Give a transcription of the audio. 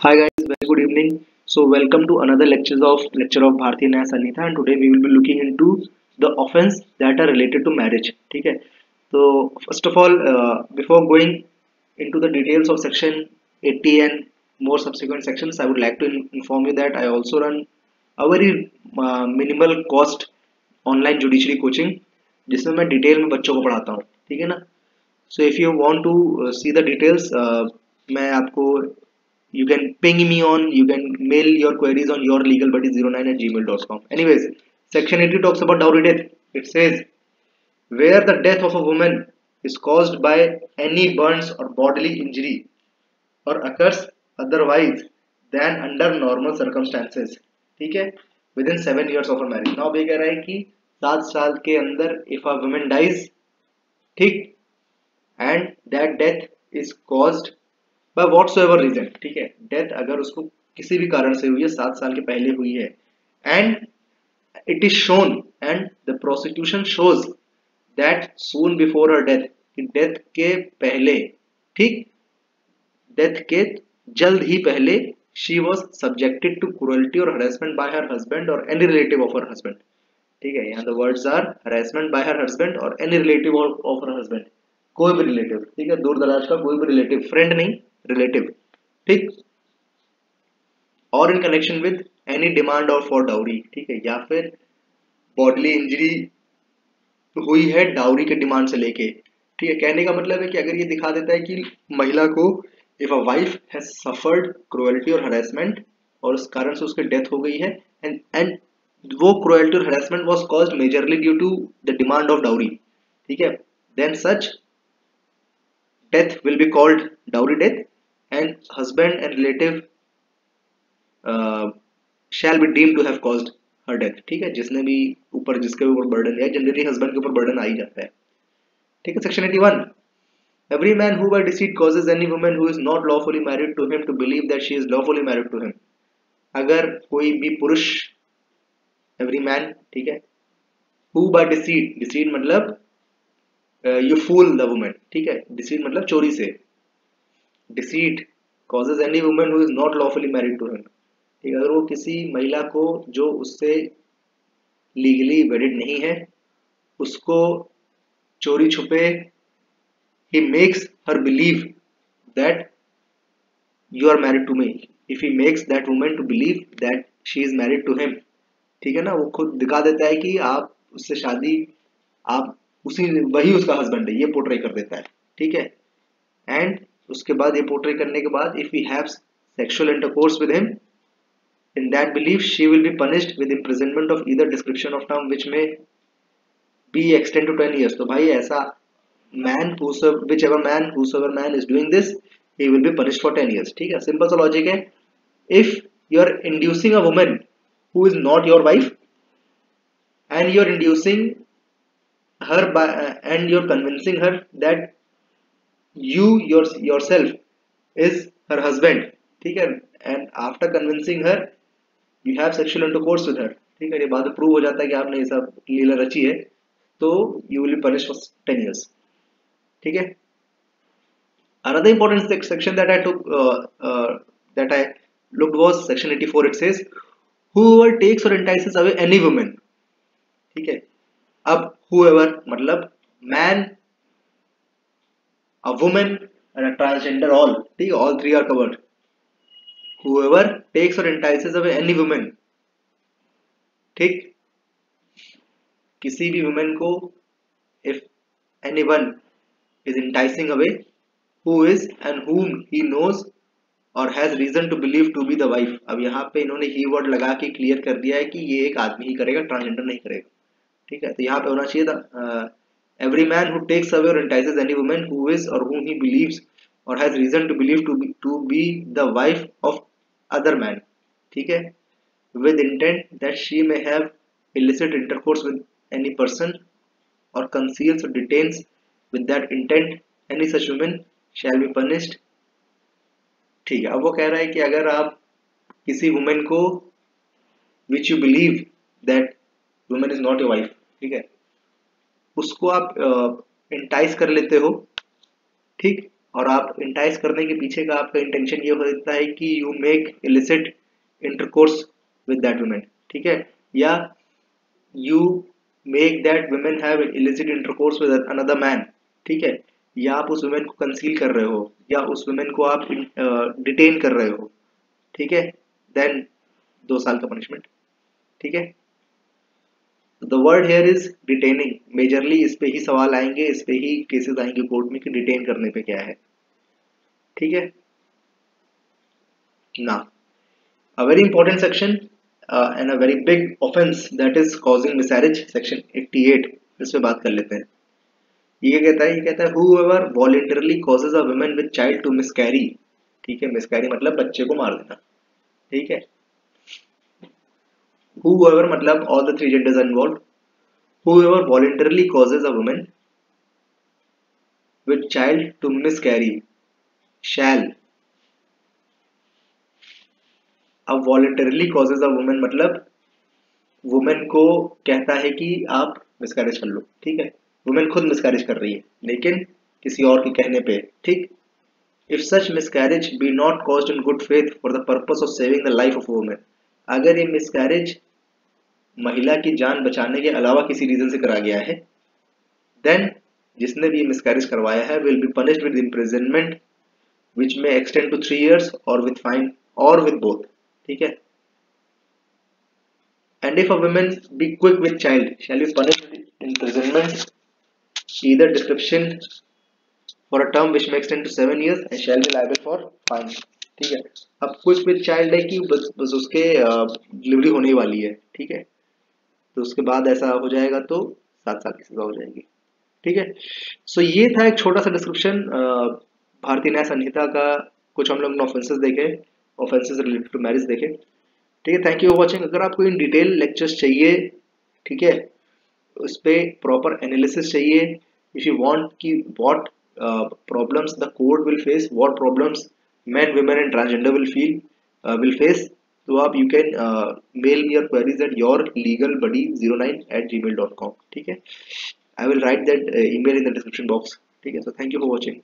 Hi guys, very good evening. So welcome to another lecture of Bharti Nya Sanhita, and today we will be looking into the offense that are related to marriage. ठीक है. So first of all, before going into the details of section 80 and more subsequent sections, I would like to inform you that I also run a very minimal cost online judiciary coaching, जिसमें मैं detail में बच्चों को पढ़ाता हूँ. ठीक है ना. So if you want to see the details, मैं आपको you can ping me on, you can mail your queries on yourlegalbuddy09@gmail.com. Anyways, section 80 talks about dowry death. It says where the death of a woman is caused by any burns or bodily injury or occurs otherwise than under normal circumstances. ठीक है, within 7 years of her marriage. Now ये कह रहा है कि 7 साल के अंदर if a woman dies, ठीक, and that death is caused by whatsoever reason. ठीक है, डेथ अगर उसको किसी भी कारण से हुई है, 7 साल के पहले हुई है, and it is shown and the prosecution shows that soon before her death, death के पहले, ठीक, डेथ के जल्द ही पहले she was subjected to cruelty or harassment by her husband or any relative of her husband. ठीक है, यहाँ the words are harassment by her husband or any relative of her husband. कोई भी रिलेटिव, ठीक है, दूर दराज का कोई भी रिलेटिव, फ्रेंड नहीं, रिलेटिव, ठीक, और in connection with any demand और फॉर डाउरी, ठीक है, या फिर बॉडली इंजरी हुई है डाउरी के डिमांड से लेके. ठीक है, कहने का मतलब है कि अगर ये दिखा देता है कि महिला को if a wife has suffered cruelty और हरेसमेंट और उस कारण से उसकी डेथ हो गई है एंड वो क्रुएल्टी और harassment was caused majorly due to the demand of dowry, ठीक है, then such death will be called dowry death and husband and relative shall be deemed to have caused her death. ठीक है, जिसने भी ऊपर जिसके ऊपर बर्डन है, जनरली हस्बैंड के ऊपर बर्डन आ ही जाता है. ठीक है, section 81. Every man who by deceit causes any woman who is not lawfully married to him to believe that she is lawfully married to him. अगर कोई भी पुरुष, every man, ठीक है, who by deceit, deceit मतलब you fool the woman, ठीक है, deceit मतलब चोरी से, deceit causes any woman who is not lawfully married to him. ठीक है, अगर वो किसी महिला को जो उससे लीगली वेडिड नहीं है उसको चोरी छुपे, he makes her believe that you are married to me. If he makes that woman to believe that she is married to him, ठीक है ना, वो खुद दिखा देता है कि आप उससे शादी, आप वही उसका हस्बैंड है, ये पोर्ट्रे कर देता है. ठीक है, एंड उसके बाद ये पोर्ट्रे करने के बाद if he haves sexual intercourse with him in that belief she will be punished with imprisonment of either description of term which may be extended to 10 years. तो भाई ऐसा whosoever man is doing this, he will be punished for 10 years. ठीक है, simple सा logic है. if you are inducing a woman who is not your wife and you are inducing her by and you are convincing her that you yourself is her husband, ठीक है, and after convincing her you have sexual intercourse with her, ठीक है, ये बात prove हो जाता है कि आपने ये सब लीला रची है, तो you will be punished for 10 years. ठीक है, another important section that I took that I looked was section 84. It says whoever takes or entices away any woman. ठीक है, अब whoever मतलब man, a woman and a transgender, all, ठीक है, all three are covered. whoever takes or entices away any woman, ठीक, किसी भी woman को if anyone is enticing away who is and whom he knows or has reason to believe to be the wife. अब यहाँ पे इन्होंने he word लगा के क्लियर कर दिया है कि ये एक आदमी ही करेगा, ट्रांसजेंडर नहीं करेगा. ठीक है, तो यहाँ पे होना चाहिए था every man who takes away or entices any woman who is or whom he believes or has reason to believe to be the wife of other man, ठीक है, with intent that she may have illicit intercourse with any person or conceals or detains with that intent any such woman shall be punished. ठीक है, अब वो कह रहा है कि अगर आप किसी वुमेन को which you believe that woman is not your wife, ठीक है, उसको आप इंटाइस कर लेते हो, ठीक, और आप इंटाइस करने के पीछे का आपका इंटेंशन ये हो सकता है कि you make illicit intercourse with that women, ठीक है, या you make that women have illicit intercourse with another man, ठीक है, या आप उस वुमेन को कंसील कर रहे हो या उस वुमेन को आप डिटेन कर रहे हो, ठीक है, देन 2 साल का पनिशमेंट, ठीक है। The word here is detaining, majorly इस पे ही सवाल आएंगे, इस पे ही केसेस आएंगे कोर्ट में कि डिटेन करने पे क्या है, ठीक है ना। A very important section and a very big offence that is causing miscarriage, section 88, इस पे बात कर लेते हैं। ये कहता है, whoever voluntarily causes a woman with child to miscarry, ठीक है, मिसकैरी मतलब बच्चे को मार देना, ठीक है। whoever मतलब all the three genders are involved, whoever voluntarily causes a woman with child to miscarry shall, अब voluntarily causes a woman मतलब वुमेन को कहता है कि आप मिसकैरेज कर लो, ठीक है, वुमेन खुद मिसकैरेज कर रही है लेकिन किसी और के कहने पे, ठीक। If such miscarriage be not caused in good faith for the purpose of saving the life of women, अगर ये मिसकैरेज महिला की जान बचाने के अलावा किसी रीजन से करा गया है, देन जिसने भी मिसकैरेज करवाया है will be punished with imprisonment which may extend to 3 years और विद फाइन और विद बोथ, ठीक है। And if a woman be quick with child, shall be punished with imprisonment, either description for a term which may extend to 7 years and shall be liable for fine, ठीक है। अब quick with child है कि बस उसके delivery होने वाली है, ठीक है, तो उसके बाद ऐसा हो जाएगा तो 7 साल की सजा हो जाएगी, ठीक है। सो ये था एक छोटा सा डिस्क्रिप्शन भारतीय न्याय संहिता का, कुछ हम लोग ने ऑफेंसेस देखे, ऑफेंसेस रिलेटेड टू मैरिज देखे, ठीक है। Thank you for watching. अगर आपको इन डिटेल लेक्चर्स चाहिए, ठीक है, उस पे प्रॉपर एनालिसिस चाहिए, इफ यू वांट कि what problems the court will face, what problems men women and transgender will face, तो आप you can mail me your queries at yourlegalbuddy09@gmail.com, ठीक है। I will write that email in the description box, ठीक है। So thank you for watching.